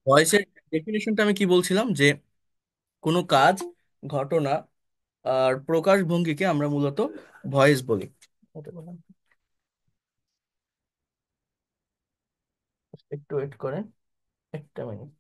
ভয়েসের ডেফিনেশনটা আমি কি বলছিলাম যে কোনো কাজ, ঘটনা আর প্রকাশ ভঙ্গিকে আমরা মূলত ভয়েস বলি। ওটা বললাম। একটু ওয়েট করেন, একটা মিনিট।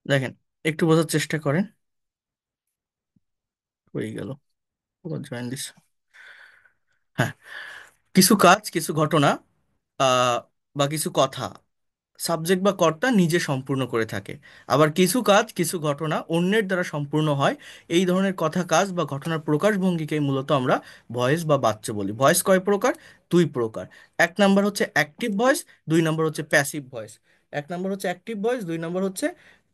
দেখেন, একটু বোঝার চেষ্টা করেন। হয়ে গেল, জয়েন দিস। হ্যাঁ, কিছু কাজ, কিছু ঘটনা আহ বা কিছু কথা সাবজেক্ট বা কর্তা নিজে সম্পূর্ণ করে থাকে। আবার কিছু কাজ, কিছু ঘটনা অন্যের দ্বারা সম্পূর্ণ হয়। এই ধরনের কথা, কাজ বা ঘটনার প্রকাশভঙ্গিকেই মূলত আমরা ভয়েস বা বাচ্য বলি। ভয়েস কয় প্রকার? দুই প্রকার। এক নাম্বার হচ্ছে অ্যাক্টিভ ভয়েস, দুই নাম্বার হচ্ছে প্যাসিভ ভয়েস। এক নাম্বার হচ্ছে অ্যাক্টিভ ভয়েস, দুই নাম্বার হচ্ছে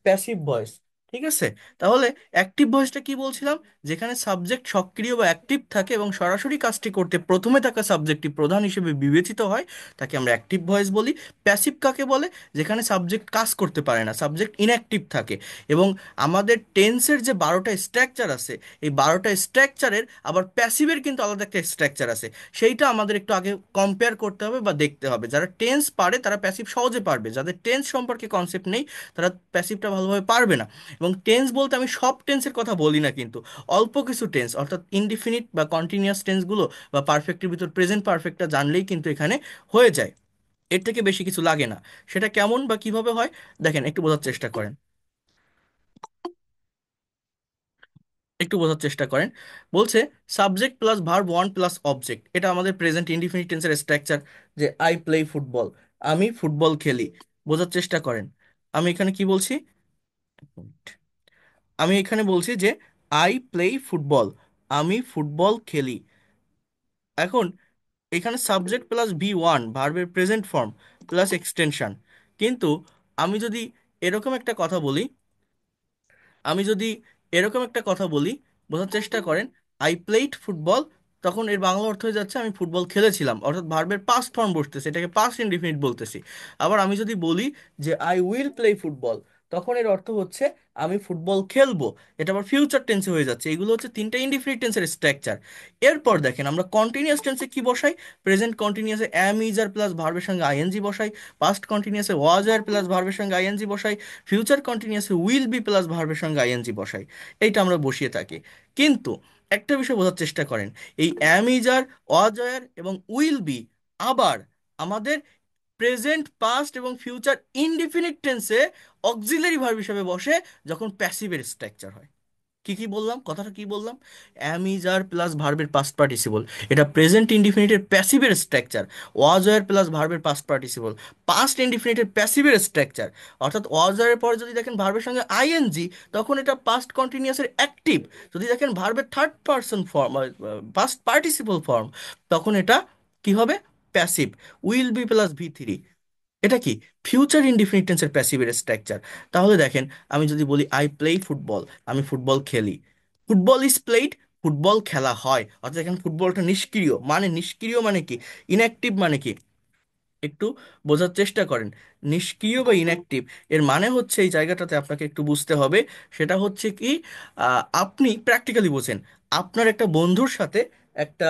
প্যাসিভ ভয়েস। ঠিক আছে? তাহলে অ্যাক্টিভ ভয়েসটা কি বলছিলাম? যেখানে সাবজেক্ট সক্রিয় বা অ্যাক্টিভ থাকে এবং সরাসরি কাজটি করতে প্রথমে থাকা সাবজেক্টটি প্রধান হিসেবে বিবেচিত হয়, তাকে আমরা অ্যাক্টিভ ভয়েস বলি। প্যাসিভ কাকে বলে? যেখানে সাবজেক্ট কাজ করতে পারে না, সাবজেক্ট ইনঅ্যাক্টিভ থাকে। এবং আমাদের টেন্সের যে 12টা স্ট্রাকচার আছে, এই 12টা স্ট্রাকচারের আবার প্যাসিভের কিন্তু আলাদা একটা স্ট্রাকচার আছে। সেইটা আমাদের একটু আগে কম্পেয়ার করতে হবে বা দেখতে হবে। যারা টেন্স পারে তারা প্যাসিভ সহজে পারবে, যাদের টেন্স সম্পর্কে কনসেপ্ট নেই তারা প্যাসিভটা ভালোভাবে পারবে না। এবং টেন্স বলতে আমি সব টেন্সের কথা বলি না কিন্তু, অল্প কিছু টেন্স অর্থাৎ ইনডিফিনিট বা কন্টিনিউয়াস টেন্সগুলো বা পারফেক্টের ভিতর প্রেজেন্ট পারফেক্টটা জানলেই কিন্তু এখানে হয়ে যায়। এর থেকে বেশি কিছু লাগে না। সেটা কেমন বা কিভাবে হয়, দেখেন একটু বোঝার চেষ্টা করেন। একটু বোঝার চেষ্টা করেন। বলছে subject plus verb one plus object, এটা আমাদের প্রেজেন্ট ইনডিফিনিট টেন্সের স্ট্রাকচার। যে আই প্লে ফুটবল, আমি ফুটবল খেলি। বোঝার চেষ্টা করেন। আমি এখানে কি বলছি? আমি এখানে বলছি যে আই প্লে ফুটবল, আমি ফুটবল খেলি। এখন এখানে সাবজেক্ট প্লাস ভি ওয়ান, ভার্বের প্রেজেন্ট ফর্ম প্লাস এক্সটেনশন। কিন্তু আমি যদি এরকম একটা কথা বলি, আমি যদি এরকম একটা কথা বলি, বোঝার চেষ্টা করেন। আই প্লেড ফুটবল, তখন এর বাংলা অর্থ হয়ে যাচ্ছে আমি ফুটবল খেলেছিলাম, অর্থাৎ ভার্বের পাস্ট ফর্ম বসতেছে, এটাকে পাস্ট ইনডিফিনিট বলতেছি। আবার আমি যদি বলি যে আই উইল প্লে ফুটবল, তখন এর অর্থ হচ্ছে আমি ফুটবল খেলবো। এটা আবার ফিউচার টেন্সে হয়ে যাচ্ছে। এগুলো হচ্ছে তিনটা ইনডিফিনিট টেন্সের স্ট্রাকচার। এরপর দেখেন আমরা কন্টিনিউয়াস টেন্সে কি বসাই। প্রেজেন্ট কন্টিনিউয়াসে অ্যাম ইজ আর প্লাস ভার্বের সঙ্গে আইএনজি বসাই। পাস্ট কন্টিনিউয়াসে ওয়াজ আর প্লাস ভার্বের সঙ্গে আইএনজি বসাই। ফিউচার কন্টিনিউয়াসে উইল বি প্লাস ভার্বের সঙ্গে আইএনজি বসাই। এইটা আমরা বসিয়ে থাকি। কিন্তু একটা বিষয় বোঝার চেষ্টা করেন। এই অ্যাম ইজ আর, ওয়াজ আর এবং উইল বি আবার আমাদের প্রেজেন্ট, পাস্ট এবং ফিউচার ইনডিফিনিট টেন্সে অক্সিলারি ভার্ব হিসেবে বসে যখন প্যাসিভের স্ট্রাকচার হয়। কি কি বললাম, কথাটা কি বললাম? অ্যাম ইজ আর প্লাস ভার্বের পাস্ট পার্টিসিপল, এটা প্রেজেন্ট ইনডিফিনিটের প্যাসিভের স্ট্রাকচার। ওয়াজ ওয়ার প্লাস ভার্বের পাস্ট পার্টিসিপল, পাস্ট ইনডিফিনিটের প্যাসিভের স্ট্রাকচার। অর্থাৎ ওয়াজ ওয়ারের পরে যদি দেখেন ভার্বের সঙ্গে আইএনজি, তখন এটা পাস্ট কন্টিনিউয়াসের অ্যাক্টিভ। যদি দেখেন ভার্বের third person form, past participle form, তখন এটা কি হবে? Passive. Will be plus V three, এটা কি? ফিউচার ইনডিফিনিট টেন্সের প্যাসিভের স্ট্রাকচার। তাহলে দেখেন, আমি যদি বলি আই প্লে ফুটবল, আমি ফুটবল খেলি। ফুটবল ইজ প্লেড, ফুটবল খেলা হয়। অর্থাৎ এখানে ফুটবলটা নিষ্ক্রিয়, মানে নিষ্ক্রিয় মানে কি? ইনঅ্যাক্টিভ মানে কি? একটু বোঝার চেষ্টা করেন। নিষ্ক্রিয় বা ইনঅ্যাক্টিভ এর মানে হচ্ছে, এই জায়গাটাতে আপনাকে একটু বুঝতে হবে। সেটা হচ্ছে কি, আপনি প্র্যাকটিক্যালি বোঝেন। আপনার একটা বন্ধুর সাথে একটা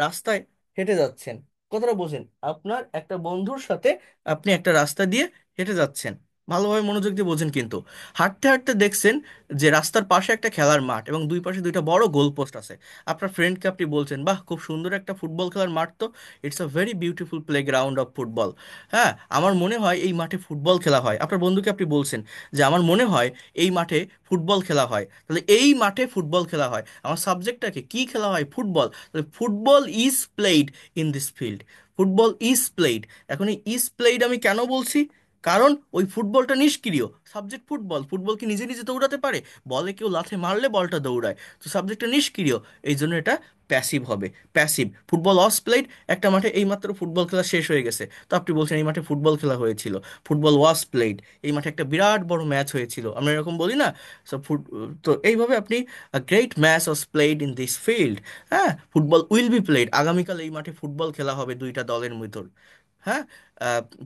রাস্তায় হেঁটে যাচ্ছেন। কথাটা বোঝেন। আপনার একটা বন্ধুর সাথে আপনি একটা রাস্তা দিয়ে হেঁটে যাচ্ছেন। ভালোভাবে মনোযোগ দিয়ে বোঝেন কিন্তু। হাঁটতে হাঁটতে দেখছেন যে রাস্তার পাশে একটা খেলার মাঠ এবং দুই পাশে দুইটা বড় গোল পোস্ট আছে। আপনার ফ্রেন্ডকে আপনি বলছেন, বাহ, খুব সুন্দর একটা ফুটবল খেলার মাঠ তো, it's a very beautiful play ground of football. হ্যাঁ, আমার মনে হয় এই মাঠে ফুটবল খেলা হয়। আপনার বন্ধুকে আপনি বলছেন যে আমার মনে হয় এই মাঠে ফুটবল খেলা হয়। তাহলে এই মাঠে ফুটবল খেলা হয়, আমার সাবজেক্টটাকে কি খেলা হয়? ফুটবল। তাহলে football is played in this field. Football is played. এখন এই ইজ প্লেইড আমি কেন বলছি? কারণ ওই ফুটবলটা নিষ্ক্রিয়। সাবজেক্ট ফুটবল, ফুটবল কি নিজে নিজে দৌড়াতে পারে? বলে কেউ লাথি মারলে বলটা দৌড়ায়। তো সাবজেক্টটা নিষ্ক্রিয়, এই জন্য এটা প্যাসিভ হবে। প্যাসিভ। ফুটবল ওয়াজ প্লেড, একটা মাঠে এইমাত্র ফুটবল খেলা শেষ হয়ে গেছে, তো আপনি বলছেন এই মাঠে ফুটবল খেলা হয়েছিল। ফুটবল ওয়াজ প্লেড, এই মাঠে একটা বিরাট বড় ম্যাচ হয়েছিল, আমরা এরকম বলি না? সো তো এইভাবে আপনি, great match was played in this field. হ্যাঁ, ফুটবল উইল বি প্লেড, আগামীকাল এই মাঠে ফুটবল খেলা হবে দুইটা দলের ভিতর। হ্যাঁ,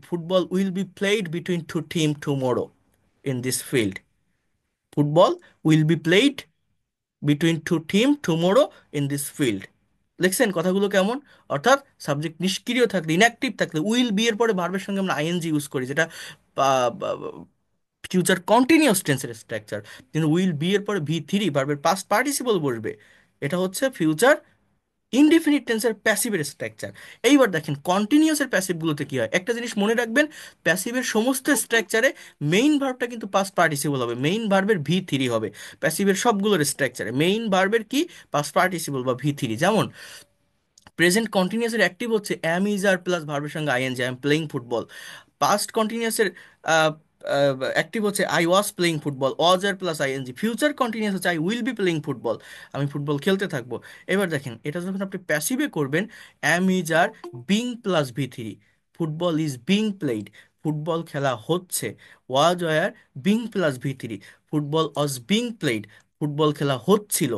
football will be played between two team tomorrow in this field. Football will be played between two team tomorrow in this field. লিখছেন কথাগুলো কেমন? অর্থাৎ সাবজেক্ট নিষ্ক্রিয় থাকলে, ইনঅ্যাক্টিভ থাকলে উইল বি এর পরে ভার্বের সঙ্গে আমরা আইএনজি ইউজ করি, যেটা ফিউচার কন্টিনিউয়াস টেন্সের স্ট্রাকচার। কিন্তু উইল বি এর পরে ভি 3 ভার্বের পাস্ট পার্টিসিপল বসবে, এটা হচ্ছে ফিউচার ইনডিফিনিট টেন্সের প্যাসিভের স্ট্রাকচার। এইবার দেখেন কন্টিনিউয়াসের প্যাসিভগুলোতে কি হয়, একটা জিনিস মনে রাখবেন, প্যাসিভের সমস্ত স্ট্রাকচারে মেইন ভার্বটা কিন্তু পাস্ট পার্টিসিপল হবে, মেইন ভার্বের ভি 3 হবে। প্যাসিভের সবগুলোর স্ট্রাকচারে মেইন ভার্বের কি পাস্ট পার্টিসিপল বা ভি 3। যেমন প্রেজেন্ট কন্টিনিউয়াসের অ্যাক্টিভ হচ্ছে অ্যাম ইজ আর প্লাস ভার্বের সঙ্গে ING, I am playing football. Past কন্টিনিউয়াসের অ্যাক্টিভ হচ্ছে I was playing football, was are plus ING. Future continuous হচ্ছে I will be playing football, আমি ফুটবল খেলতে থাকবো। এবার দেখেন এটা যখন আপনি প্যাসিভে করবেন, am is are being plus V 3, football is being played, football খেলা হচ্ছে। Was were being plus V 3, football was being played, football খেলা হচ্ছিল।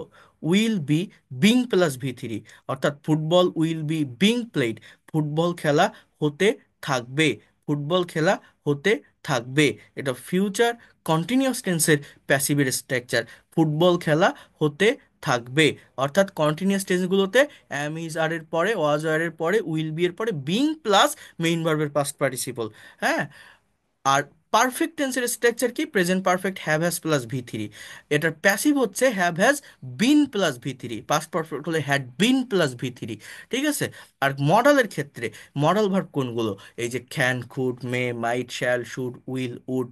Will be being plus V 3, অর্থাৎ football will be being played, football খেলা হতে থাকবে, football খেলা হতে থাকবে। এটা ফিউচার কন্টিনিউয়াস টেন্সের প্যাসিভের স্ট্রাকচার, ফুটবল খেলা হতে থাকবে। অর্থাৎ কন্টিনিউয়াস টেন্সগুলোতে অ্যাম ইজ আর এর পরে, ওয়াজ আর এর পরে, উইল বি এর পরে বিং প্লাস মেইন ভার্বের পাস্ট পার্টিসিপল। হ্যাঁ, আর পারফেক্ট টেন্সের স্ট্রাকচার কি, present perfect have has plus V 3, এটার প্যাসিভ হচ্ছে have has been plus V 3, past perfect হলে হ্যাড বিন প্লাস ভি 3। ঠিক আছে। আর মডালের ক্ষেত্রে মডাল ভার্ব কোনগুলো, এই যে can, could, may, might, shall, should, will, would,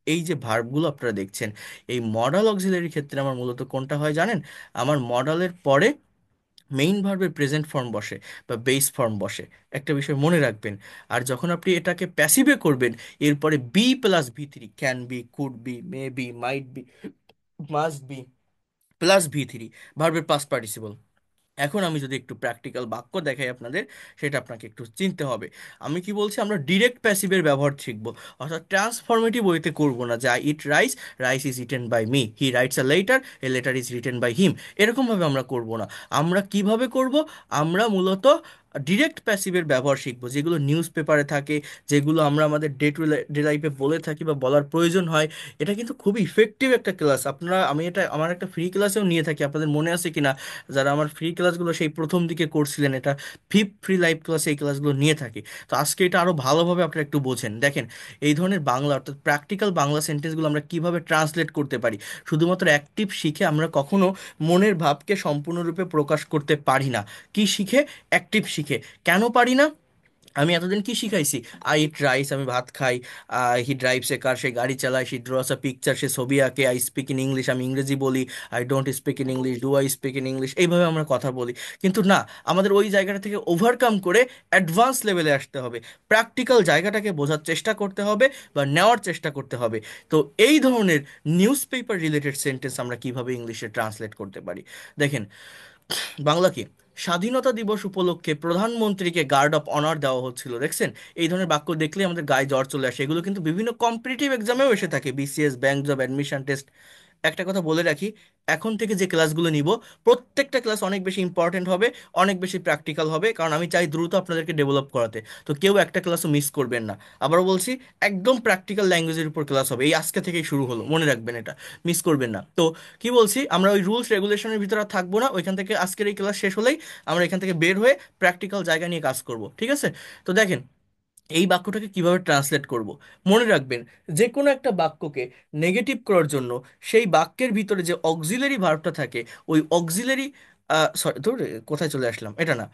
এই যে ভার্বগুলো আপনারা দেখছেন, এই মডাল অক্সিলারির ক্ষেত্রে আমার মূলত কোনটা হয় জানেন? আমার মডালের পরে মেইন ভার্বের প্রেজেন্ট ফর্ম বসে বা বেস ফর্ম বসে, একটা বিষয় মনে রাখবেন। আর যখন আপনি এটাকে প্যাসিভে করবেন, এরপরে be plus V 3, can be, could be, may be, might be, must be, plus V 3, ভার্বের পাস্ট পার্টিসিপল। এখন আমি যদি একটু প্র্যাকটিক্যাল বাক্য দেখাই আপনাদের, সেটা আপনাকে একটু চিনতে হবে। আমি কি বলছি, আমরা ডিরেক্ট প্যাসিভের ব্যবহার শিখবো, অর্থাৎ ট্রান্সফরমেটিভ ওয়েতে করবো না, যা eat rice, rice is eaten by me, he writes a letter, a letter is written by him. এরকমভাবে আমরা করব না। আমরা কিভাবে করব? আমরা মূলত ডিরেক্ট প্যাসিভের ব্যবহার শিখবো, যেগুলো নিউজ পেপারে থাকে, যেগুলো আমরা আমাদের ডে টু ডে লাইফে বলে থাকি বা বলার প্রয়োজন হয়। এটা কিন্তু খুবই ইফেক্টিভ একটা ক্লাস। আপনারা, আমি এটা আমার একটা ফ্রি ক্লাসেও নিয়ে থাকি, আপনাদের মনে আছে কিনা, যারা আমার ফ্রি ক্লাসগুলো সেই প্রথম দিকে করছিলেন, এটা ফিফ ফ্রি লাইভ ক্লাসে এই ক্লাসগুলো নিয়ে থাকি। তো আজকে এটা আরও ভালোভাবে আপনারা একটু বোঝেন। দেখেন এই ধরনের বাংলা অর্থাৎ প্র্যাকটিক্যাল বাংলা সেন্টেন্সগুলো আমরা কিভাবে ট্রান্সলেট করতে পারি। শুধুমাত্র অ্যাক্টিভ শিখে আমরা কখনো মনের ভাবকে সম্পূর্ণরূপে প্রকাশ করতে পারি না। কি শিখে? অ্যাক্টিভ শিখে। কেন পারি না? আমি এতদিন কি শিখাইছি? আই ইট রাইস, আমি ভাত খাই। হি ড্রাইভস এ কার, সে গাড়ি চালায়। শি ড্রস আ পিকচার, সে ছবি আঁকে। আই স্পিক ইন ইংলিশ, আমি ইংরেজি বলি। I don't speak in English, do I speak in English. এইভাবে আমরা কথা বলি। কিন্তু না, আমাদের ওই জায়গাটা থেকে ওভারকাম করে অ্যাডভান্স লেভেলে আসতে হবে, প্র্যাকটিক্যাল জায়গাটাকে বোঝার চেষ্টা করতে হবে বা নেওয়ার চেষ্টা করতে হবে। তো এই ধরনের নিউজ পেপার রিলেটেড সেন্টেন্স আমরা কিভাবে ইংলিশে ট্রান্সলেট করতে পারি, দেখেন। বাংলা কি, স্বাধীনতা দিবস উপলক্ষে প্রধানমন্ত্রীকে গার্ড অফ অনার দেওয়া হচ্ছিল, দেখছেন? এই ধরনের বাক্য দেখলেই আমাদের গায়ে জ্বর চলে আসে। এগুলো কিন্তু বিভিন্ন কম্পিটিটিভ এক্সামেও এসে থাকে, BCS, bank job, admission test. একটা কথা বলে রাখি, এখন থেকে যে ক্লাসগুলো নিব, প্রত্যেকটা ক্লাস অনেক বেশি ইম্পর্টেন্ট হবে, অনেক বেশি প্র্যাকটিক্যাল হবে, কারণ আমি চাই দ্রুত আপনাদেরকে ডেভেলপ করাতে। তো কেউ একটা ক্লাসও মিস করবেন না। আবারও বলছি, একদম প্র্যাকটিক্যাল ল্যাঙ্গুয়েজের উপর ক্লাস হবে, এই আজকে থেকেই শুরু হলো, মনে রাখবেন এটা, মিস করবেন না। তো কি বলছি, আমরা ওই রুলস রেগুলেশনের ভিতরে আর থাকবো না। ওইখান থেকে আজকের এই ক্লাস শেষ হলেই আমরা এখান থেকে বের হয়ে প্র্যাকটিক্যাল জায়গা নিয়ে কাজ করব, ঠিক আছে? তো দেখেন এই বাক্যটাকে কিভাবে ট্রান্সলেট করব। মনে রাখবেন, যে কোনো একটা বাক্যকে নেগেটিভ করার জন্য সেই বাক্যের ভিতরে যে অক্সিলারি ভার্বটা থাকে, ওই অক্সিলারি, সরি ধর, কোথায় চলে আসলাম, এটা না,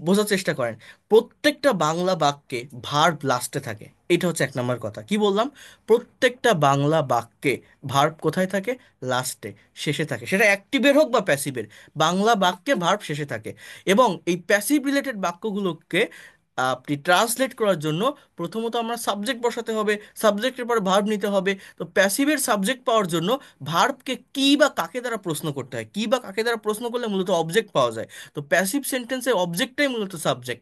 বোঝার চেষ্টা করেন। প্রত্যেকটা বাংলা বাক্যে ভার্ব লাস্টে থাকে, এটা হচ্ছে 1 নম্বর কথা। কি বললাম? প্রত্যেকটা বাংলা বাক্যে ভার্ব কোথায় থাকে? লাস্টে, শেষে থাকে। সেটা অ্যাক্টিভের হোক বা প্যাসিভের, বাংলা বাক্যে ভার্ব শেষে থাকে। এবং এই প্যাসিভ রিলেটেড বাক্যগুলোকে আপনি ট্রান্সলেট করার জন্য প্রথমত আমরা সাবজেক্ট বসাতে হবে, সাবজেক্টের পর ভার্ব নিতে হবে। তো প্যাসিভের সাবজেক্ট পাওয়ার জন্য ভার্বকে কি বা কাকে দ্বারা প্রশ্ন করতে হয়, কি বা কাকে দ্বারা প্রশ্ন করলে মূলত অবজেক্ট পাওয়া যায়। তো প্যাসিভ সেন্টেন্সে অবজেক্টটাই মূলত সাবজেক্ট।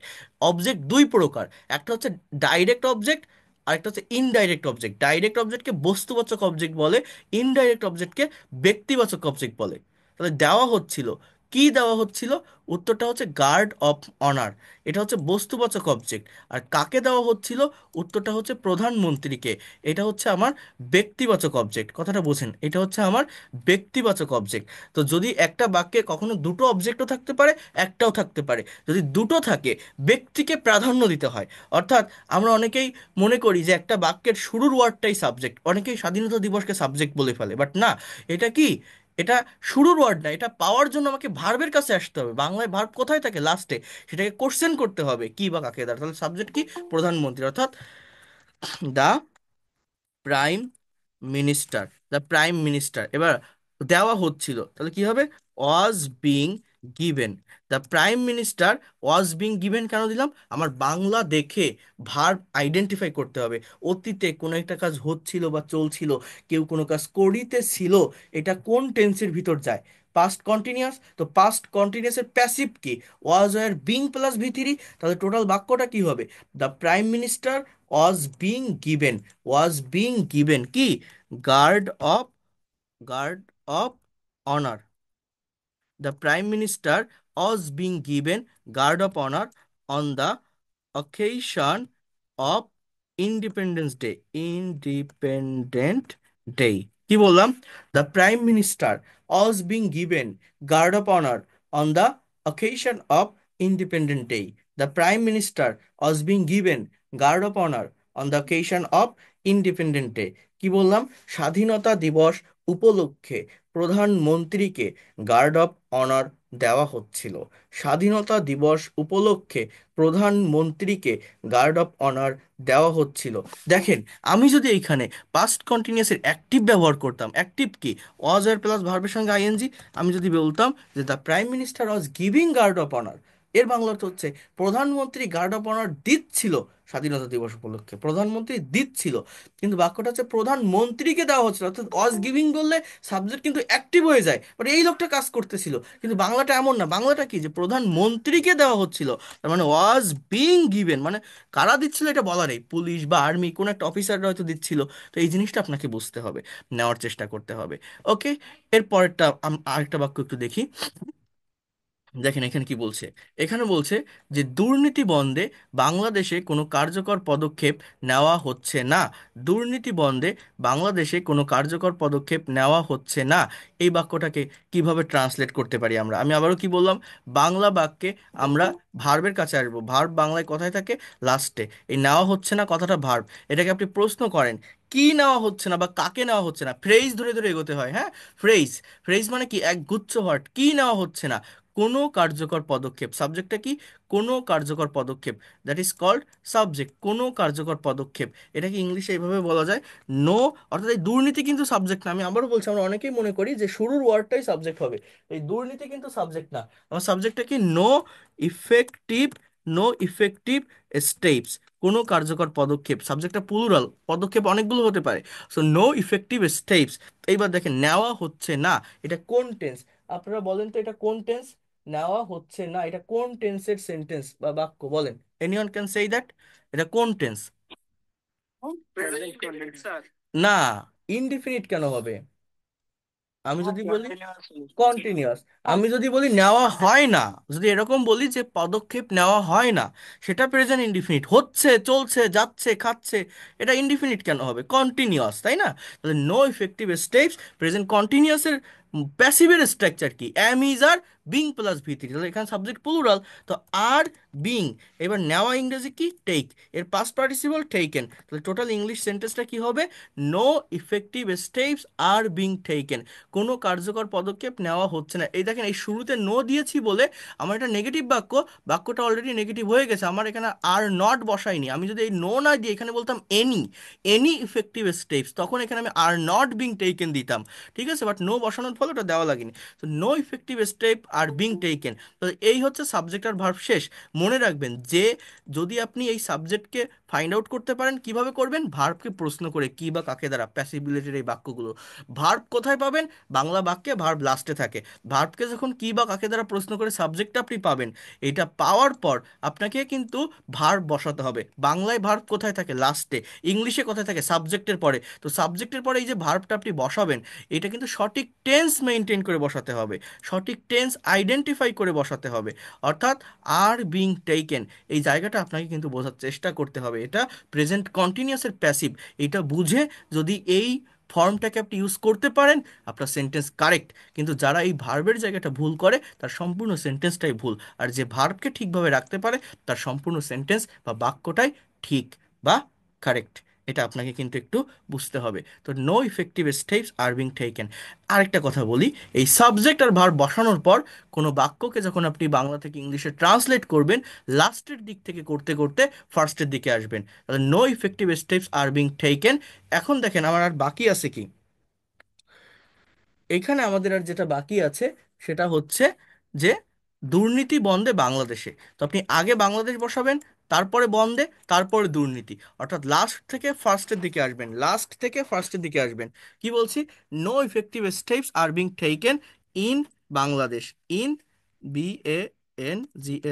অবজেক্ট দুই প্রকার, একটা হচ্ছে ডাইরেক্ট অবজেক্ট, আরেকটা হচ্ছে ইনডাইরেক্ট অবজেক্ট। ডাইরেক্ট অবজেক্টকে বস্তুবাচক অবজেক্ট বলে, ইনডাইরেক্ট অবজেক্টকে ব্যক্তিবাচক অবজেক্ট বলে। তাহলে দেওয়া হচ্ছিল কি দেওয়া হচ্ছিল? উত্তরটা হচ্ছে গার্ড অফ অনার। এটা হচ্ছে বস্তুবাচক অবজেক্ট। আর কাকে দেওয়া হচ্ছিল? উত্তরটা হচ্ছে প্রধানমন্ত্রীকে। এটা হচ্ছে আমার ব্যক্তিবাচক অবজেক্ট। কথাটা বোঝেন, এটা হচ্ছে আমার ব্যক্তিবাচক অবজেক্ট। তো যদি একটা বাক্যে কখনো দুটো অবজেক্টও থাকতে পারে, একটাও থাকতে পারে। যদি দুটো থাকে, ব্যক্তিকে প্রাধান্য দিতে হয়। অর্থাৎ আমরা অনেকেই মনে করি যে একটা বাক্যের শুরুর ওয়ার্ডটাই সাবজেক্ট, অনেকেই স্বাধীনতা দিবসকে সাবজেক্ট বলে ফেলে, বাট না। এটা কি? এটা শুরুর ওয়ার্ড না। এটা পাওয়ার জন্য আমাকে ভার্বের কাছে আসতে হবে। বাংলায় ভার্ব কোথায় থাকে? লাস্টে। সেটাকে কোশ্চেন করতে হবে কি বা কাকে দ্বারা। তাহলে সাবজেক্ট কি? প্রধানমন্ত্রী। অর্থাৎ the prime minister. The prime minister. এবার দেওয়া হচ্ছিল, তাহলে কি হবে? Was being given. The prime minister was being given কেন দিলাম? আমার বাংলা দেখে ভার্ব আইডেন্টিফাই করতে হবে। অতীতে কোনো একটা কাজ হচ্ছিল বা চলছিল, কেউ কোনো কাজ করিতেছিল, এটা কোন টেন্সের ভিতর যায়? Past continuous. তো পাস্ট কন্টিনিউয়াসের প্যাসিভ কি? ওয়াজ ওয়ার বিং প্লাস ভি3। তাহলে টোটাল বাক্যটা কি হবে? The prime minister was being given. Was being given কি? Guard of, guard of honour. The Prime Minister was being given guard of honor on the occasion of Independence Day. Independent Day. কি বললাম? The Prime Minister was being given guard of honor on the occasion of Independent Day. The Prime Minister was being given guard of honor on the occasion of Independent Day. কি বললাম? স্বাধীনতা দিবস উপলক্ষে প্রধানমন্ত্রীকে guard of honour দেওয়া হচ্ছিল। স্বাধীনতা দিবস উপলক্ষে প্রধানমন্ত্রীকে গার্ড অফ অনার দেওয়া হচ্ছিল। দেখেন, আমি যদি এইখানে পাস্ট কন্টিনিউয়াসের অ্যাক্টিভ ব্যবহার করতাম, অ্যাক্টিভ কি? ওয়াজ আর প্লাস ভার্বের সঙ্গে আইএনজি। আমি যদি বলতাম যে the prime minister was giving guard of honour, এর বাংলা অর্থ হচ্ছে প্রধানমন্ত্রী গার্ড অফ অনার দিচ্ছিল স্বাধীনতা দিবস উপলক্ষে। প্রধানমন্ত্রী দিচ্ছিল, কিন্তু বাক্যটা হচ্ছে প্রধানমন্ত্রীকে দেওয়া হচ্ছিল। অর্থাৎ ওয়াজ গিভিং বললে সাবজেক্ট কিন্তু অ্যাক্টিভ হয়ে যায়, বাট এই লোকটা কাজ করতেছিল। কিন্তু বাংলাটা এমন না। বাংলাটা কি? যে প্রধানমন্ত্রীকে দেওয়া হচ্ছিল, তার মানে ওয়াজ বিং গিভেন। মানে কারা দিচ্ছিল এটা বলা নেই, পুলিশ বা আর্মি কোনো একটা অফিসাররা হয়তো দিচ্ছিল। তো এই জিনিসটা আপনাকে বুঝতে হবে, নেওয়ার চেষ্টা করতে হবে। ওকে, এর পরেরটা আরেকটা বাক্য একটু দেখি। দেখেন এখানে কি বলছে। এখানে বলছে যে দুর্নীতি বন্ধে বাংলাদেশে কোনো কার্যকর পদক্ষেপ নেওয়া হচ্ছে না। দুর্নীতি বন্ধে বাংলাদেশে কোনো কার্যকর পদক্ষেপ নেওয়া হচ্ছে না। এই বাক্যটাকে কিভাবে ট্রান্সলেট করতে পারি আমরা? আমি আবারও কি বললাম? বাংলা বাক্যে আমরা ভার্বের কাছে আসবো। ভার্ব বাংলায় কোথায় থাকে? লাস্টে। এই নেওয়া হচ্ছে না কথাটা ভার্ব। এটাকে আপনি প্রশ্ন করেন কি নেওয়া হচ্ছে না বা কাকে নেওয়া হচ্ছে না, ফ্রেজ ধরে ধরে এগোতে হয়। হ্যাঁ, ফ্রেজ। ফ্রেজ মানে কি? এক গুচ্ছ ওয়ার্ড। কি নেওয়া হচ্ছে না? কোনো কার্যকর পদক্ষেপ। সাবজেক্টটা কি? কোনো কার্যকর পদক্ষেপ। That is called subject. কোনো কার্যকর পদক্ষেপ। এটাকে ইংলিশে এইভাবে বলা যায়, নো। অর্থাৎ এই দুর্নীতি কিন্তু সাবজেক্ট না। আমি আবারও বলছি, আমরা অনেকেই মনে করি যে শুরুর ওয়ার্ডটাই সাবজেক্ট হবে। এই দুর্নীতি কিন্তু সাবজেক্ট না। আমার সাবজেক্টটা কি? No effective, no effective steps. কোনো কার্যকর পদক্ষেপ। সাবজেক্টটা প্লুরাল, পদক্ষেপ অনেকগুলো হতে পারে। So no effective steps. এইবার দেখেন নেওয়া হচ্ছে না, এটা কোন টেন্স? আপনারা বলেন তো এটা কোন টেন্স? নেওয়া হচ্ছে না, এটা কোন টেন্সের সেন্টেন্স বা বাক্য? বলেন, এনিওয়ান ক্যান সেই দ্যাট? এটা কোন টেন্স? না, ইনডিফিনিট কেন হবে? আমি যদি বলি কন্টিনিউয়াস, আমি যদি বলি নেওয়া হয় না, যদি এরকম বলি যে পদক্ষেপ নেওয়া হয় না, সেটা প্রেজেন্ট ইনডিফিনিট। হচ্ছে, চলছে, যাচ্ছে, খাচ্ছে, এটা ইনডিফিনিট কেন হবে? কন্টিনিউয়াস, তাই না? তাহলে নো ইফেক্টিভ স্টেপস, প্রেজেন্ট কন্টিনিউয়াসের প্যাসিভের স্ট্রাকচার কি? Am, is, are, being plus ভি3। তাহলে এখানে সাবজেক্ট প্লুরাল, তো আর, বিং। এবার নেওয়া ইংরেজি কি? টেক। এর পাস্ট পার্টিসিপল টেকেন। তাহলে টোটাল ইংলিশ সেন্টেন্সটা কি হবে? No effective steps are being taken. কোনো কার্যকর পদক্ষেপ নেওয়া হচ্ছে না। এই দেখেন, এই শুরুতে নো দিয়েছি বলে আমার এটা নেগেটিভ বাক্য। বাক্যটা অলরেডি নেগেটিভ হয়ে গেছে। আমার এখানে আর নট বসাইনি। আমি যদি এই নো না দিয়ে এখানে বলতাম এনি, এনি ইফেক্টিভ স্টেপস, তখন এখানে আমি আর নট বিং টেকেন দিতাম। ঠিক আছে, বাট নো বসানোর ফলে ওটা দেওয়া লাগেনি। তো no effective step are being taken. তো এই হচ্ছে সাবজেক্ট আর ভার্ব শেষ। মনে রাখবেন যে যদি আপনি এই সাবজেক্টকে ফাইন্ড আউট করতে পারেন, কিভাবে করবেন? ভার্বকে প্রশ্ন করে কি বা কাকে দ্বারা, প্যাসিভ রিলেটেড এই বাক্যগুলো। ভার্ব কোথায় পাবেন? বাংলা বাক্যে ভার্ব লাস্টে থাকে। ভার্বকে যখন কি বা কাকে দ্বারা প্রশ্ন করে সাবজেক্টটা আপনি পাবেন, এটা পাওয়ার পর আপনাকে কিন্তু ভার্ব বসাতে হবে। বাংলায় ভার্ব কোথায় থাকে? লাস্টে। ইংলিশে কোথায় থাকে? সাবজেক্টের পরে। তো সাবজেক্টের পরে এই যে ভার্বটা আপনি বসাবেন, এটা কিন্তু সঠিক টেন্স মেনটেন করে বসাতে হবে। সঠিক টেন্স আইডেন্টিফাই করে বসাতে হবে। অর্থাৎ আর বিং টেকেন, এই জায়গাটা আপনাকে কিন্তু বোঝার চেষ্টা করতে হবে। এটা প্রেজেন্ট কন্টিনিউয়াসের প্যাসিভ। এটা বুঝে যদি এই ফর্মটাকে আপনি ইউজ করতে পারেন, আপনার সেন্টেন্স কারেক্ট। কিন্তু যারা এই ভার্বের জায়গাটা ভুল করে, তার সম্পূর্ণ সেন্টেন্সটাই ভুল। আর যে ভার্বকে ঠিকভাবে রাখতে পারে, তার সম্পূর্ণ সেন্টেন্স বা বাক্যটাই ঠিক বা কারেক্ট। এটা আপনাকে কিন্তু একটু বুঝতে হবে। তো no effective steps are being taken. আরেকটা কথা বলি, এই সাবজেক্ট আর ভার্ব বসানোর পর কোনো বাক্যকে যখন আপনি বাংলা থেকে ইংলিশে ট্রান্সলেট করবেন, লাস্টের দিক থেকে করতে করতে ফার্স্টের দিকে আসবেন। তাহলে no effective steps are being taken. এখন দেখেন আমার আর বাকি আছে কি। এখানে আমাদের আর যেটা বাকি আছে সেটা হচ্ছে যে দুর্নীতি বন্ধে বাংলাদেশে। তো আপনি আগে বাংলাদেশ বসাবেন, তারপরে বন্ধে, তারপরে দুর্নীতি। অর্থাৎ লাস্ট থেকে ফার্স্টের দিকে আসবেন, লাস্ট থেকে ফার্স্টের দিকে আসবেন। কি বলছি? No effective steps are being taken in Bangladesh. In,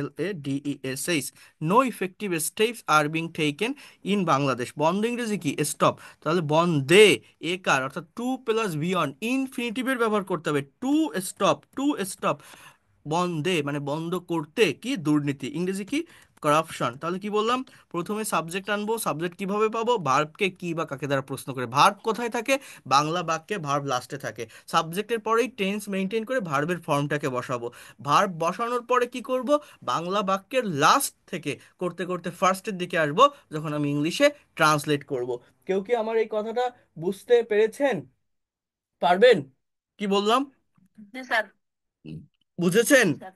BANGLADESH। No effective steps are being taken in Bangladesh. বন্ধ ইংরেজি কি? স্টপ। তাহলে বন্ধে এ কার, অর্থাৎ টু প্লাস বি অন, ইনফিনিটিভের ব্যবহার করতে হবে। To stop, to stop. বন্ধে মানে বন্ধ করতে কি? দুর্নীতি। ইংরেজি কি? করাপশন। তাহলে কি বললাম? প্রথমে সাবজেক্ট আনবো। সাবজেক্ট কিভাবে পাবো? ভার্বকে কি বা কাকে দ্বারা প্রশ্ন করে। ভার্ব কোথায় থাকে? বাংলা বাক্যে ভার্ব লাস্টে থাকে। সাবজেক্টের পরেই টেন্স মেনটেন করে ভার্বের ফর্মটাকে বসাবো। ভার্ব বসানোর পরে কি করব? বাংলা বাক্যের লাস্ট থেকে করতে করতে ফার্স্টের দিকে আসবো, যখন আমি ইংলিশে ট্রান্সলেট করব। কেউ কি আমার এই কথাটা বুঝতে পেরেছেন? পারবেন? কি বললাম? জি স্যার। বুঝেছেন? স্যার।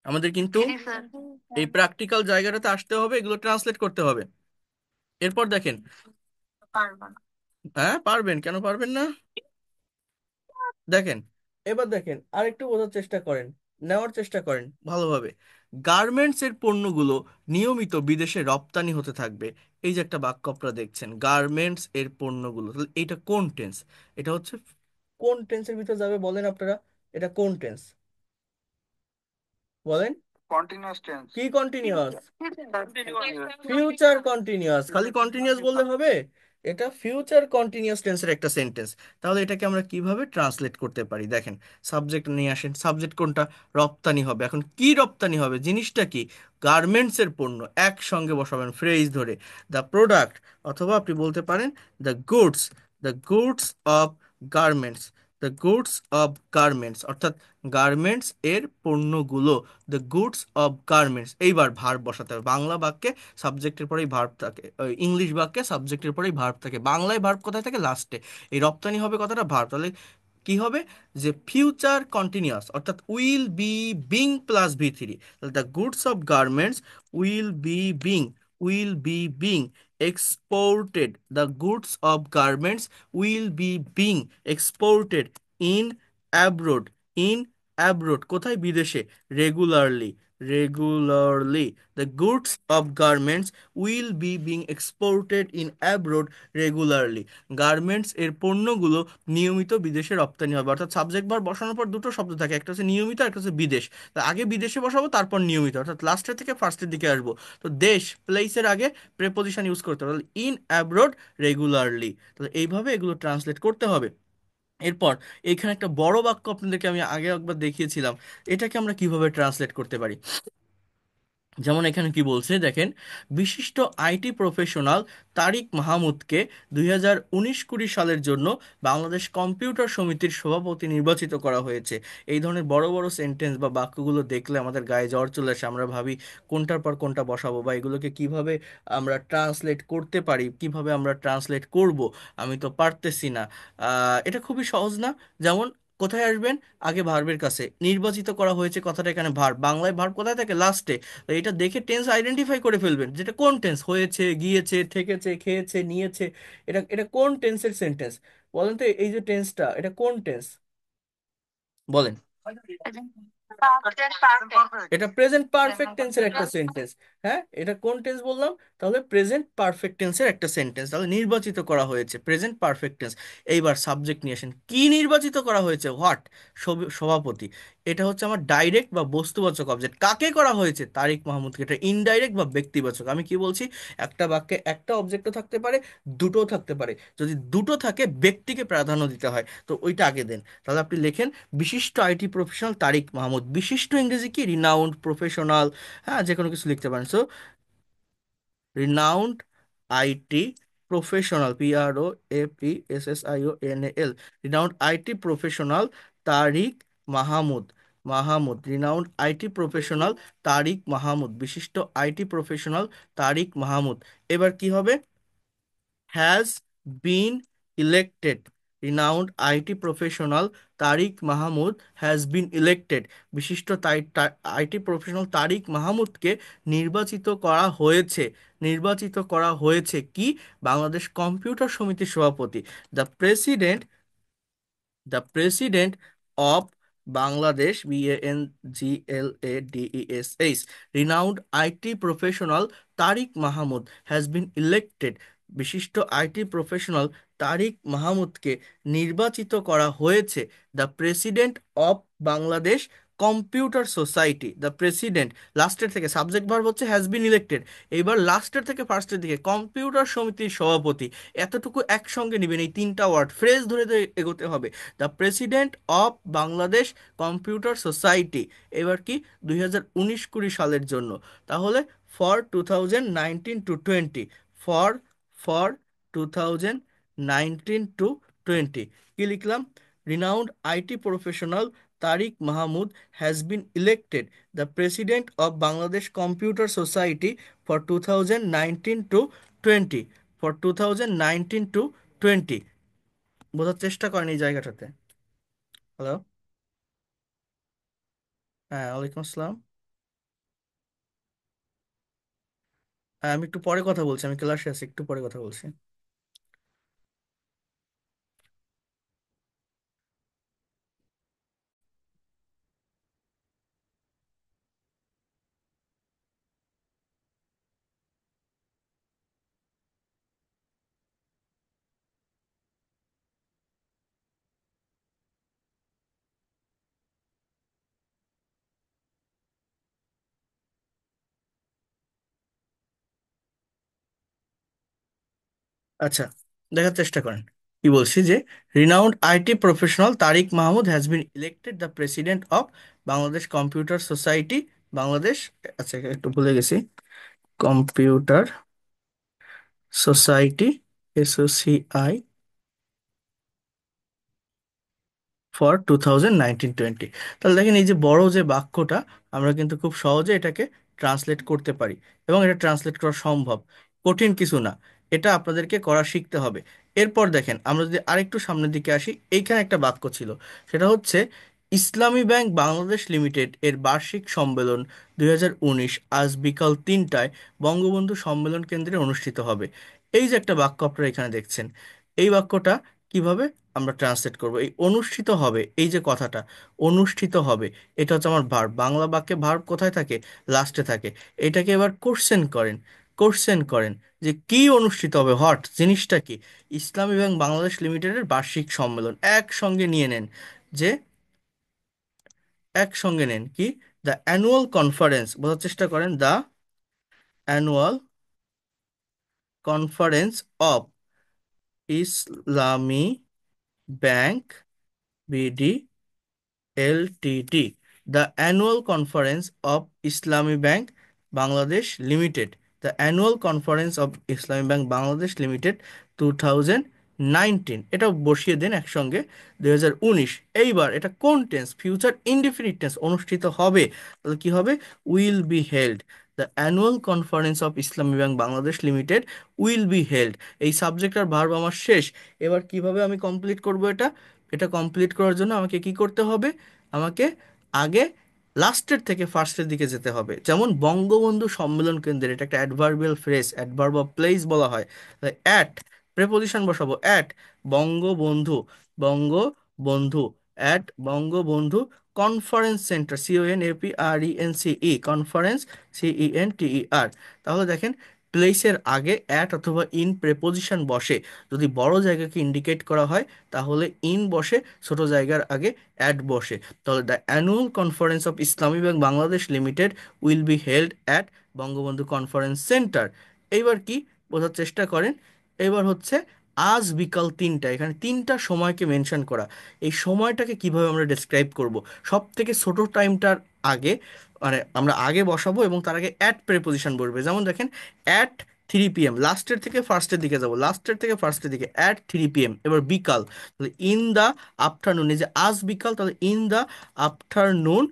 আমাদের কিন্তু জি স্যার। এই প্র্যাকটিক্যাল জায়গাটাতে আসতে হবে, এগুলো ট্রান্সলেট করতে হবে। এরপর দেখেন। পারবো না। হ্যাঁ পারবেন, কেন পারবেন না? দেখেন, এবার দেখেন, আরেকটু বোঝার চেষ্টা করেন, নেওয়ার চেষ্টা করেন ভালোভাবে। গার্মেন্টস এর পণ্যগুলো নিয়মিত বিদেশে রপ্তানি হতে থাকবে। এই যে একটা বাক্য আপনারা দেখছেন, গার্মেন্টস এর পণ্যগুলো, তাহলে এটা কোন টেন্স? এটা হচ্ছে কোন টেন্সের ভিতর যাবে বলেন আপনারা? এটা কোন টেন্স বলেন? Continuous tense. কি কন্টিনিউয়াস? কন্টিনিউয়াস। Future continuous. খালি কন্টিনিউয়াস বললে হবে? এটা ফিউচার কন্টিনিউয়াস টেন্সের একটা সেন্টেন্স। তাহলে এটাকে আমরা কিভাবে ট্রান্সলেট করতে পারি? দেখেন, সাবজেক্ট নিয়ে আসেন। সাবজেক্ট কোনটা? রপ্তানি হবে। এখন কি রপ্তানি হবে? জিনিসটা কি? গার্মেন্টস এর পণ্য। একসঙ্গে বসাবেন ফ্রেজ ধরে, দ্য প্রোডাক্ট, অথবা আপনি বলতে পারেন the goods, the goods of garments, the goods of garments, অর্থাৎ গার্মেন্টস এর পণ্যগুলো, দ্য গুডস অফ গার্মেন্টস। এইবার ভার্ব বসাতে হবে। বাংলা বাক্যে সাবজেক্টের পরেই ভার্ব থাকে, ইংলিশ বাক্যে সাবজেক্টের পরেই ভার্ব থাকে। বাংলায় ভার্ব কোথায় থাকে? লাস্টে। এই রপ্তানি হবে কথাটা ভার্ব। তাহলে কি হবে? যে ফিউচার কন্টিনিউয়াস, অর্থাৎ will be being plus V3। তাহলে the goods of garments will be being, will be being exported, the goods of garments will be being exported in abroad, in abroad কোথায়? বিদেশে। Regularly, regularly, the goods of garments will be being exported in abroad regularly. Garments এর পণ্যগুলো নিয়মিত বিদেশে রপ্তানি হবে। অর্থাৎ subject verb বসানোর পর দুটো শব্দ থাকে, একটা হচ্ছে নিয়মিত, একটা হচ্ছে বিদেশ। তা আগে বিদেশে বসাবো, তারপর নিয়মিত, অর্থাৎ লাস্টের থেকে ফার্স্টের দিকে আসবো। তো দেশ, প্লেসের আগে প্রেপোজিশন ইউজ করতে হবে। In abroad regularly. তাহলে এইভাবে এগুলো ট্রান্সলেট করতে হবে। এরপর এখানে একটা বড় বাক্য আপনাদেরকে আমি আগে একবার দেখিয়েছিলাম, এটাকে আমরা কিভাবে ট্রান্সলেট করতে পারি। যেমন এখানে কি বলছে দেখেন, বিশিষ্ট আইটি প্রফেশনাল তারিক মাহমুদকে 2019-20 সালের জন্য বাংলাদেশ কম্পিউটার সমিতির সভাপতি নির্বাচিত করা হয়েছে। এই ধরনের বড় বড় সেন্টেন্স বা বাক্যগুলো দেখলে আমাদের গায়ে জ্বর চলে আসে। আমরা ভাবি কোনটার পর কোনটা বসাবো, বা এগুলোকে কিভাবে আমরা ট্রান্সলেট করতে পারি, কিভাবে আমরা ট্রান্সলেট করব। আমি তো পারতেছি না। এটা খুবই সহজ না? যেমন কোথায় আসবেন? আগে ভার্বের কাছে। নির্বাচিত করা হয়েছে কথাটা এখানে ভার্ব, বাংলায় ভার্ব কোথায় থাকে? লাস্টে। তো এটা দেখে টেন্স আইডেন্টিফাই করে ফেলবেন, যেটা কোন টেন্স। হয়েছে, গিয়েছে, থেকেছে, খেয়েছে, নিয়েছে। এটা এটা কোন টেন্সের সেন্টেন্স বলেন তো? এই যে টেন্সটা, এটা কোন টেন্স বলেন? এটা প্রেজেন্ট পারফেক্ট টেন্সের একটা সেন্টেন্স। হ্যাঁ, এটা কোন টেন্স বললাম? তাহলে প্রেজেন্ট পারফেক্ট টেন্সের একটা সেন্টেন্স। তাহলে নির্বাচিত করা হয়েছে, প্রেজেন্ট পারফেক্ট টেন্স। এইবার সাবজেক্ট নিয়ে আসেন। কি নির্বাচিত করা হয়েছে? হোয়াট? সভাপতি। এটা হচ্ছে আমার ডাইরেক্ট বা বস্তুবাচক অবজেক্ট। কাকে করা হয়েছে? তারিক মাহমুদকে। এটা ইনডাইরেক্ট বা ব্যক্তিবাচক। আমি কি বলছি? একটা বাক্যে একটা অবজেক্টও থাকতে পারে, দুটোও থাকতে পারে। যদি দুটো থাকে, ব্যক্তিকে প্রাধান্য দিতে হয়, তো ওইটা আগে দেন। তাহলে আপনি লেখেন বিশিষ্ট আইটি প্রফেশনাল তারিক মাহমুদ। বিশিষ্ট ইংরেজি কি? রিনাউন্ড, প্রফেশনাল, হ্যাঁ যে কোনো কিছু লিখতে পারেন। So renowned IT professional, PROFESSIONAL, renowned IT professional Tariq Mahmud. Renowned IT professional Tariq Mahmud, বিশিষ্ট আইটি প্রফেশনাল তারিক মাহমুদ। এবার কি হবে? Has been elected. Renowned IT professional Tariq Mahmud has been elected. বিশিষ্ট আইটি প্রফেশনাল তারিক মাহমুদকে নির্বাচিত করা হয়েছে। কি? বাংলাদেশ কম্পিউটার সমিতির সভাপতি। The president of Bangladesh, BANGLADESH, renowned IT professional Tariq Mahmud has been elected. বিশিষ্ট আইটি প্রফেশনাল তারিক মাহমুদকে নির্বাচিত করা হয়েছে। The president of Bangladesh computer society. The president, লাস্টের থেকে সাবজেক্ট ভার্ব হচ্ছে হ্যাজ বিন ইলেক্টেড। এইবার লাস্টের থেকে ফার্স্টের দিকে, কম্পিউটার সমিতির সভাপতি। এতটুকু একসঙ্গে নেবেন, এই তিনটা ওয়ার্ড ফ্রেজ ধরে ধরে এগোতে হবে। The president of Bangladesh computer society. এবার কি? 2019-20 সালের জন্য। তাহলে for 2019 to 20, for for 2019 to 20 কি লিখলাম? Renowned IT professional Tariq Mahmud has been elected the president of Bangladesh computer society for 2019 to 20, for 2019 to 20। বোঝার চেষ্টা করেন এই জায়গাটাতে। হ্যালো। হ্যাঁ, ওয়ালাইকুম আসসালাম। হ্যাঁ, আমি একটু পরে কথা বলছি, আমি ক্লাসে আছি, একটু পরে কথা বলছি। আচ্ছা, দেখার চেষ্টা করেন। কি বলছি যে renowned IT professional Tariq Mahmud has been elected the president of Bangladesh computer society, Bangladesh. আচ্ছা, একটু ভুলে গেছি। Computer society, SOCI, for 2019-20। তাহলে দেখেন এই যে বড় যে বাক্যটা, আমরা কিন্তু খুব সহজে এটাকে ট্রান্সলেট করতে পারি, এবং এটা ট্রান্সলেট করা সম্ভব, কঠিন কিছু না। এটা আপনাদেরকে করা শিখতে হবে। এরপর দেখেন, আমরা যদি আরেকটু সামনের দিকে আসি, এইখানে একটা বাক্য ছিল, সেটা হচ্ছে ইসলামী ব্যাংক বাংলাদেশ লিমিটেড এর বার্ষিক সম্মেলন 2019 আজ বিকাল 3টায় বঙ্গবন্ধু সম্মেলন কেন্দ্রে অনুষ্ঠিত হবে। এই যে একটা বাক্য আপনারা এখানে দেখছেন, এই বাক্যটা কিভাবে আমরা ট্রান্সলেট করব? এই অনুষ্ঠিত হবে, এই যে কথাটা অনুষ্ঠিত হবে, এটা হচ্ছে আমার ভার্ব। বাংলা বাক্যে ভার্ব কোথায় থাকে? লাস্টে থাকে। এটাকে এবার কোশ্চেন করেন যে কি অনুষ্ঠিত হবে, হট জিনিসটা কি? ইসলামী ব্যাংক বাংলাদেশ লিমিটেডের বার্ষিক সম্মেলন। একসঙ্গে নিয়ে নেন যে, একসঙ্গে নেন কি? দ্য অ্যানুয়াল কনফারেন্স, বোঝার চেষ্টা করেন। The annual conference of Islami bank, BD LTD, the annual conference of Islami Bank Bangladesh Limited, the annual conference of Islami Bank Bangladesh Limited 2019, এটা বসিয়ে দেন একসঙ্গে 2019। এইবার এটা কোন টেন্স? ফিউচার ইনডিফিনিট টেন্স, অনুষ্ঠিত হবে। তাহলে কি হবে? Will be held. The annual conference of Islami bank Bangladesh limited will be held. এই সাবজেক্ট আর ভার্ব আমার শেষ। এবার কিভাবে আমি কমপ্লিট করব এটা? এটা কমপ্লিট করার জন্য আমাকে কি করতে হবে? আমাকে আগে লাস্টের থেকে ফার্স্টের দিকে যেতে হবে। যেমন বঙ্গবন্ধু সম্মেলন কেন্দ্রের, এটা একটা adverbial phrase, adverb of place বলা হয়। অ্যাট, প্রেপোজিশন বসাবো at Bangabandhu, Bangabandhu, at Bangabandhu conference centre, CONFRENCE, conference, CENTER। তাহলে দেখেন প্লেসের আগে অ্যাট অথবা ইন প্রেপোজিশন বসে, যদি বড় জায়গাকে ইন্ডিকেট করা হয় তাহলে ইন বসে, ছোট জায়গার আগে অ্যাট বসে। তাহলে the annual conference of Islami bank Bangladesh limited will be held at Bangabandhu conference centre. এইবার কি বোঝার চেষ্টা করেন? এবার হচ্ছে আজ বিকাল 3টা, এখানে 3টা সময়কে মেনশন করা। এই সময়টাকে কিভাবে আমরা ডেসক্রাইব করব? সব থেকে ছোট টাইমটার আগে, মানে আমরা আগে বসাবো এবং তার আগে অ্যাট প্রেপোজিশন বসবে। যেমন দেখেন, অ্যাট 3 PM, লাস্টের থেকে ফার্স্টের দিকে যাব, লাস্টের থেকে ফার্স্টের দিকে, অ্যাট 3 PM। এবার বিকাল, তাহলে ইন দ্য আফটারনুন, এই যে আজ বিকাল, তাহলে ইন দ্য আফটারনুন।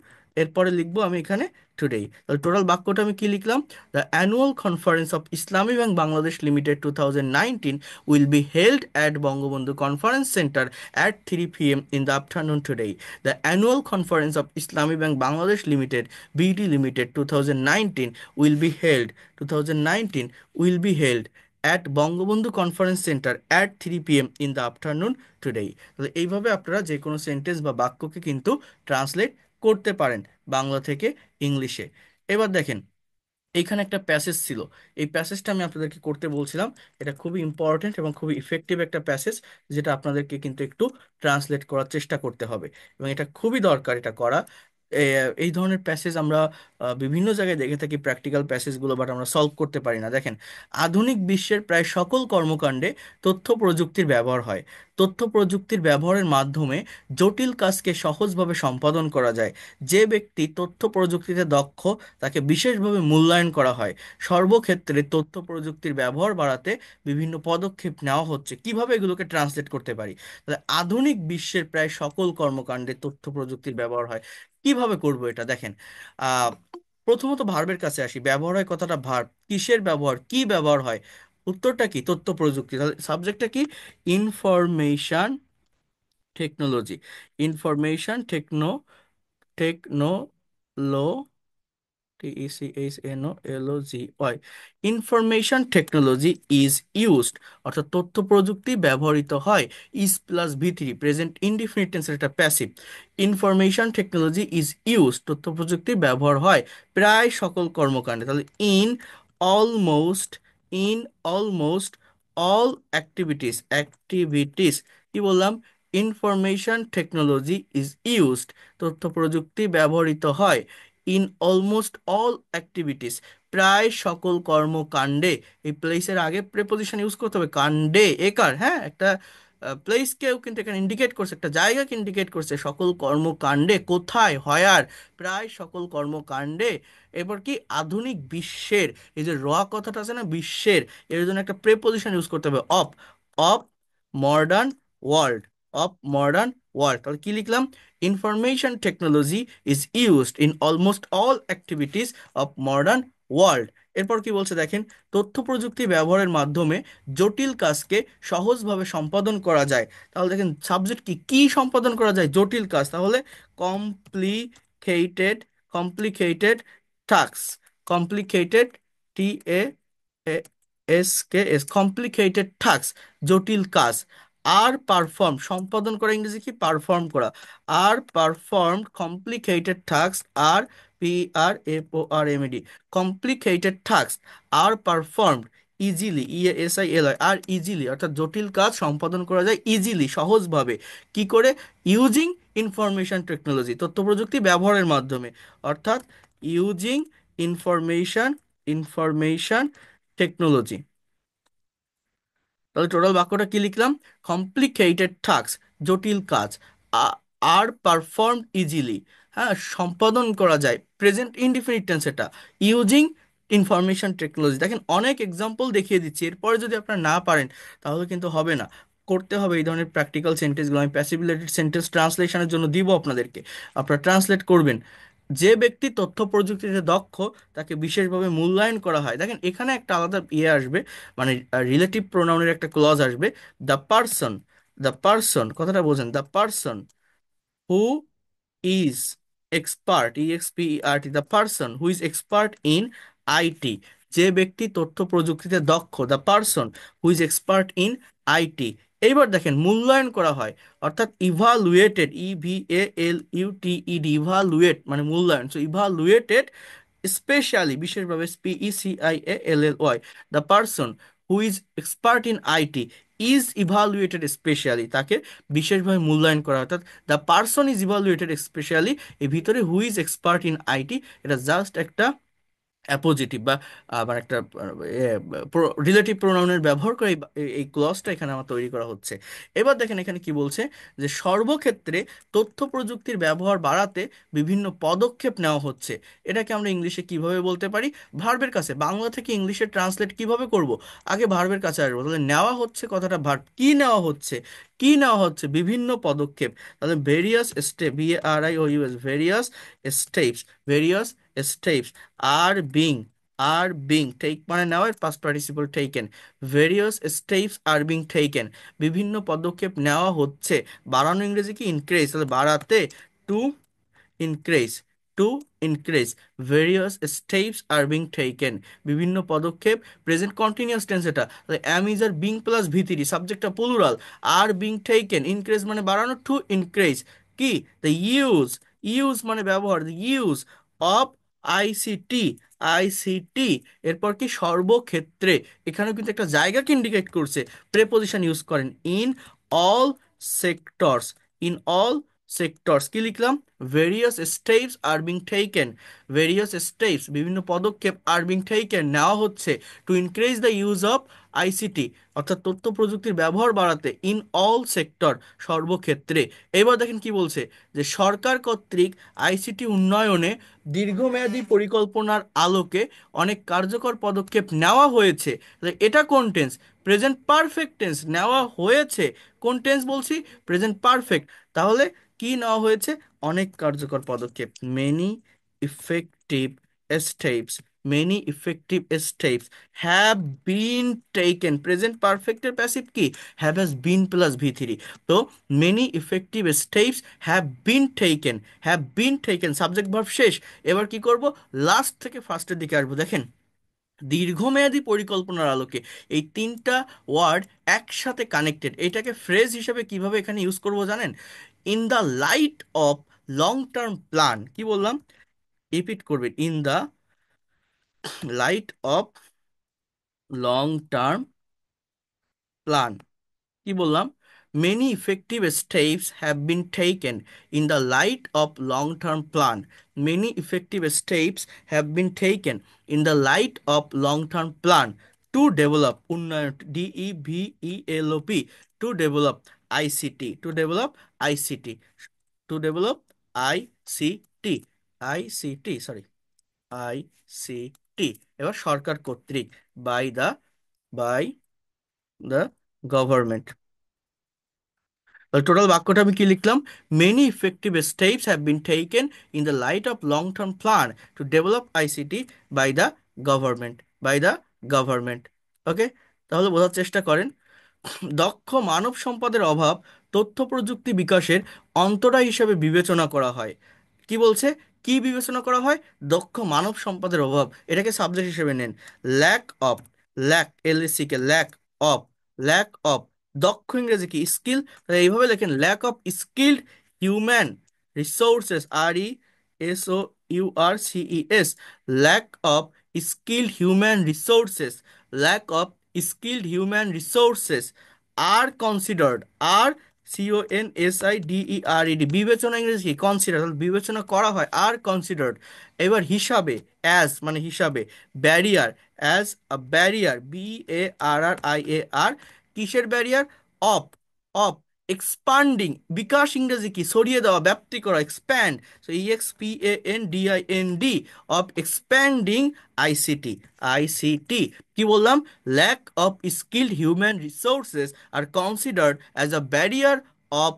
এরপরে লিখবো আমি এখানে টুডে। তাহলে টোটাল বাক্যটা আমি কি লিখলাম? The annual conference of Islami bank Bangladesh limited 2019 will be held at Bangabandhu Conference Center at 3 p.m. in the afternoon today. The annual conference of Islami Bank Bangladesh Limited BD Limited 2019 will be held 2019 will be held at Bangabandhu conference centre at 3 p.m. In the afternoon today. তাহলে এইভাবে আপনারা যে কোনো sentence বা বাক্যকে কিন্তু translate করতে পারেন বাংলা থেকে ইংলিশে। এবার দেখেন, এইখানে একটা প্যাসেজ ছিল, এই প্যাসেজটা আমি আপনাদেরকে করতে বলছিলাম। এটা খুবই ইম্পর্ট্যান্ট এবং খুবই ইফেক্টিভ একটা প্যাসেজ, যেটা আপনাদেরকে কিন্তু একটু ট্রান্সলেট করার চেষ্টা করতে হবে, এবং এটা খুবই দরকার এটা করা। এই ধরনের প্যাসেজ আমরা বিভিন্ন জায়গায় দেখে থাকি, প্র্যাকটিক্যাল প্যাসেজগুলো, বাট আমরা সলভ করতে পারি না। দেখেন, আধুনিক বিশ্বের প্রায় সকল কর্মকাণ্ডে তথ্য প্রযুক্তির ব্যবহার হয়। তথ্য প্রযুক্তির ব্যবহারের মাধ্যমে জটিল কাজকে সহজভাবে সম্পাদন করা যায়। যে ব্যক্তি তথ্য প্রযুক্তিতে দক্ষ তাকে বিশেষভাবে মূল্যায়ন করা হয়। সর্বক্ষেত্রে তথ্য প্রযুক্তির ব্যবহার বাড়াতে বিভিন্ন পদক্ষেপ নেওয়া হচ্ছে। কিভাবে এগুলোকে ট্রান্সলেট করতে পারি? তাহলে আধুনিক বিশ্বের প্রায় সকল কর্মকাণ্ডে তথ্য প্রযুক্তির ব্যবহার হয়। কিভাবে করব এটা? দেখেন, আহ প্রথমত ভার্বের কাছে আসি। ব্যবহার হয় কথাটা ভার্ব, কিসের ব্যবহার, কি ব্যবহার হয়? উত্তরটা কি? তথ্য প্রযুক্তি। তাহলে সাবজেক্টটা কি? Information technology. Information technology, TECHNOLOGY। Information technology is used, অর্থাৎ তথ্য প্রযুক্তি ব্যবহৃত হয়। ইজ প্লাস ভি3, প্রেজেন্ট ইনডিফিনিট টেন্সের একটা passive. Information technology is used, তথ্য প্রযুক্তি ব্যবহার হয় প্রায় সকল কর্মকাণ্ডে। তাহলে in almost, in almost all activities, activities কি বললাম? ইনফরমেশন টেকনোলজি ইজ ইউজড, তথ্য প্রযুক্তি ব্যবহৃত হয় ইন অলমোস্ট অল অ্যাক্টিভিটিস, প্রায় সকল কর্মকাণ্ডে। এই প্লেসের আগে প্রেপোজিশন ইউজ করতে হবে, কাণ্ডে একার, হ্যাঁ, একটা প্লেসকেও কিন্তু এখানে ইন্ডিকেট করছে, একটা জায়গাকে ইন্ডিকেট করছে। সকল কর্মকাণ্ডে, কোথায়? হয়ার, প্রায় সকল কর্মকাণ্ডে। এবার কি? আধুনিক বিশ্বের, এই যে র কথাটা আছে না, বিশ্বের, এর জন্য একটা প্রেপোজিশন ইউজ করতে হবে, of. Of modern world, of modern world. তাহলে কি লিখলাম? Information technology is used in almost all activities of modern world। এরপর কি বলছে দেখেন, তথ্য প্রযুক্তি ব্যবহারের মাধ্যমে জটিল কাজকে সহজভাবে সম্পাদন করা যায়। তাহলে দেখেন সাবজেক্ট কি? কি সম্পাদন করা যায়? জটিল কাজ। তাহলে complicated, complicated task, complicated, TASKS, complicated task, জটিল কাজ। আর পারফর্ম, সম্পাদন করা ইংরেজি কি? পারফর্ম করা। আর পারফর্মড কমপ্লিকেটেড টাস্ক, আর PRFORMED, কমপ্লিকেটেড টাস্ক আর পারফর্মড ইজিলি, EASILI, আর ইজিলি, অর্থাৎ জটিল কাজ সম্পাদন করা যায় ইজিলি, সহজভাবে। কি করে? ইউজিং ইনফরমেশন টেকনোলজি, তথ্য প্রযুক্তি ব্যবহারের মাধ্যমে, অর্থাৎ ইউজিং ইনফরমেশন, ইনফরমেশন টেকনোলজি। তাহলে টোটাল বাক্যটা কি লিখলাম? কমপ্লিকেটেড টাস্ক, জটিল কাজ, আর পারফর্ম ইজিলি, হ্যাঁ, সম্পাদন করা যায়, প্রেজেন্ট ইনডিফিনিট টেন্স এটা, ইউজিং ইনফরমেশন টেকনোলজি। দেখেন অনেক এক্সাম্পল দেখিয়ে দিচ্ছি, এরপরে যদি আপনারা না পারেন তাহলে কিন্তু হবে না। করতে হবে এই ধরনের প্র্যাকটিক্যাল সেন্টেন্সগুলো। আমি প্যাসিভ রিলেটেড সেন্টেন্স ট্রান্সলেশনের জন্য দিব আপনাদেরকে, আপনারা ট্রান্সলেট করবেন। যে ব্যক্তি তথ্য প্রযুক্তিতে দক্ষ তাকে বিশেষভাবে মূল্যায়ন করা হয়। দেখেন এখানে একটা আলাদা ইয়ে আসবে, মানে রিলেটিভ প্রোনাউনের একটা ক্লজ আসবে। দ্য পার্সন, দ্য পার্সন কথাটা বোঝেন, the person who is expert, EXPERT, the person who is expert in IT, যে ব্যক্তি তথ্য প্রযুক্তিতে দক্ষ, the person who is expert in IT. এইবার দেখেন মূল্যায়ন করা হয়, অর্থাৎ ইভালুয়েটেড, EVALUTED, ইভালুয়েট মানে মূল্যায়ন। সো ইভালুয়েটেড স্পেশালি বিশেষভাবে, PECIALLY, the person who is expert in IT is evaluated specially, তাকে বিশেষভাবে মূল্যায়ন করা হয়। অর্থাৎ the person is evaluated specially, এর ভিতরে who is expert in IT, এটা জাস্ট একটা অ্যাপোজিটিভ বা আবার একটা রিলেটিভ প্রোনাউনের ব্যবহার করে এই ক্লজটা এখানে আমার তৈরি করা হচ্ছে। এবার দেখেন এখানে কি বলছে, যে সর্বক্ষেত্রে তথ্য প্রযুক্তির ব্যবহার বাড়াতে বিভিন্ন পদক্ষেপ নেওয়া হচ্ছে। এটাকে আমরা ইংলিশে কিভাবে বলতে পারি? ভার্বের কাছে, বাংলা থেকে ইংলিশে ট্রান্সলেট কিভাবে করব? আগে ভার্বের কাছে আসবো। তাহলে নেওয়া হচ্ছে, কথাটা ভার্ব, কি নেওয়া হচ্ছে? কি নেওয়া হচ্ছে? বিভিন্ন পদক্ষেপ। তাহলে various step, VARIOUS, various steps, various steps are being, take মানে নেওয়ার past participle taken, various steps are being taken, বিভিন্ন পদক্ষেপ নেওয়া হচ্ছে। বাড়ানো ইংরেজি কি? ইনক্রিজ, তাহলে বাড়াতে, to increase, to increase, various steps are being taken, বিভিন্ন পদক্ষেপ। প্রেজেন্ট কন্টিনিউয়াস টেন্স এটা, তাহলে am is are being plus V three, সাবজেক্টটা plural, are being taken, increase মানে বাড়ানো, টু ইনক্রিজ কি? দ্য ইউজ, ইউজ মানে ব্যবহার, the use of ICT, ICT, এরপর কি? সর্বক্ষেত্রে, এখানেও কিন্তু একটা জায়গাকে ইন্ডিকেট করছে, প্রেপোজিশন ইউজ করেন, in all sectors, in all sectors, কি লিখলাম? Various steps are being taken, various steps, বিভিন্ন পদক্ষেপ, আর বিং টেকেন নেওয়া হচ্ছে, to increase the use of ICT, অর্থাৎ তথ্য প্রযুক্তির ব্যবহার বাড়াতে, ইন অল সেক্টর, সর্বক্ষেত্রে। এবার দেখেন কি বলছে, যে সরকার কর্তৃক আইসিটি উন্নয়নে দীর্ঘমেয়াদী পরিকল্পনার আলোকে অনেক কার্যকর পদক্ষেপ নেওয়া হয়েছে। তাহলে এটা কোন টেন্স? প্রেজেন্ট পারফেক্ট টেন্স, নেওয়া হয়েছে। কোন টেন্স বলছি? Present perfect. তাহলে কি নেওয়া হয়েছে? অনেক কার্যকর পদক্ষেপ, many effective steps, many effective steps have been taken, present পারফেক্টের প্যাসিভ কি? Have has been plus V3। তো many effective steps have been taken, have been taken, subject verb শেষ। এবার কি করব? লাস্ট থেকে ফার্স্টের দিকে আসবো। দেখেন, দীর্ঘমেয়াদী পরিকল্পনার আলোকে, এই তিনটা ওয়ার্ড একসাথে কানেক্টেড, এটাকে ফ্রেজ হিসেবে কিভাবে এখানে ইউজ করব জানেন? In the light of long term plan, কি বললাম? রিপিট করবেন, in the light of long term plan, কি বললাম? Many effective steps have been taken in the light of long term plan, many effective steps have been taken in the light of long term plan to develop, উন্নয়ন, DEVELOP, two develop ICT, two develop ICT, two develop ICT, ICT, sorry, ICT. এবার সরকার কর্তৃক, by the, by the government. Total বাক্যটা আমি কি লিখলাম? Many effective steps have been taken in the light of long term plan to develop ICT by the government, by the government. Okay, তাহলে বোঝার চেষ্টা করেন। দক্ষ মানব সম্পদের অভাব তথ্য প্রযুক্তি বিকাশের অন্তরায় হিসেবে বিবেচনা করা হয়। কি বলছে? কি বিবেচনা করা হয়? দক্ষ মানব সম্পদের অভাব, এটাকে সাবজেক্ট হিসেবে নেন। ল্যাক অফ, ল্যাক, LAC কে ল্যাক অফ, ল্যাক অফ, দক্ষ ইংরেজি কি? স্কিল, তাহলে এইভাবে লেখেন, lack of skilled human resources, RESOURCES, lack of skilled human resources, lack of skilled human resources are considered, CONSIDERED, বিবেচনা ইংরেজি কি? কনসিডার, বিবেচনা করা হয়, আর কনসিডার্ড। এবার হিসাবে, অ্যাজ মানে হিসাবে, barrier, as a barrier, BARRIAR, কিসের ব্যারিয়ার? অফ, অফ এক্সপান্ডিং, বিকাশ ইংরেজি কি? ছড়িয়ে দেওয়া, ব্যাপ্তি করা, expand, so EXPANDIND, of expanding ICT, ICT. কি বললাম? Lack of skilled human resources are considered as a barrier of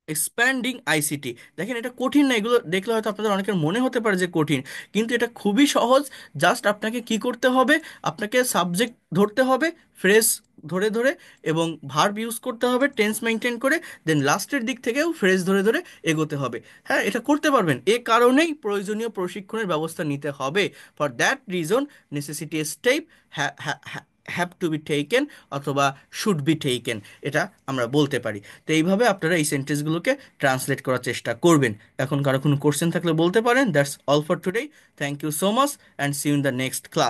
expanding ICT. দেখেন, এটা কঠিন না, এগুলো দেখলে হয়তো আপনাদের অনেকের মনে হতে পারে যে কঠিন, কিন্তু এটা খুবই সহজ। জাস্ট আপনাকে কি করতে হবে? আপনাকে সাবজেক্ট ধরতে হবে, ফ্রেজ ধরে ধরে, এবং ভার্ব ইউজ করতে হবে টেন্স মেনটেন করে, দেন লাস্টের দিক থেকেও ফ্রেজ ধরে ধরে এগোতে হবে। হ্যাঁ, এটা করতে পারবেন, এ কারণেই প্রয়োজনীয় প্রশিক্ষণের ব্যবস্থা নিতে হবে। For that reason necessity step have to be taken অথবা শুড বি টেকেন, এটা আমরা বলতে পারি। তো এইভাবে আপনারা এই সেন্টেন্সগুলোকে ট্রান্সলেট করার চেষ্টা করবেন। এখন কারো কোনো কোশ্চেন থাকলে বলতে পারেন। That's all for today. Thank you so much and see you in the next class.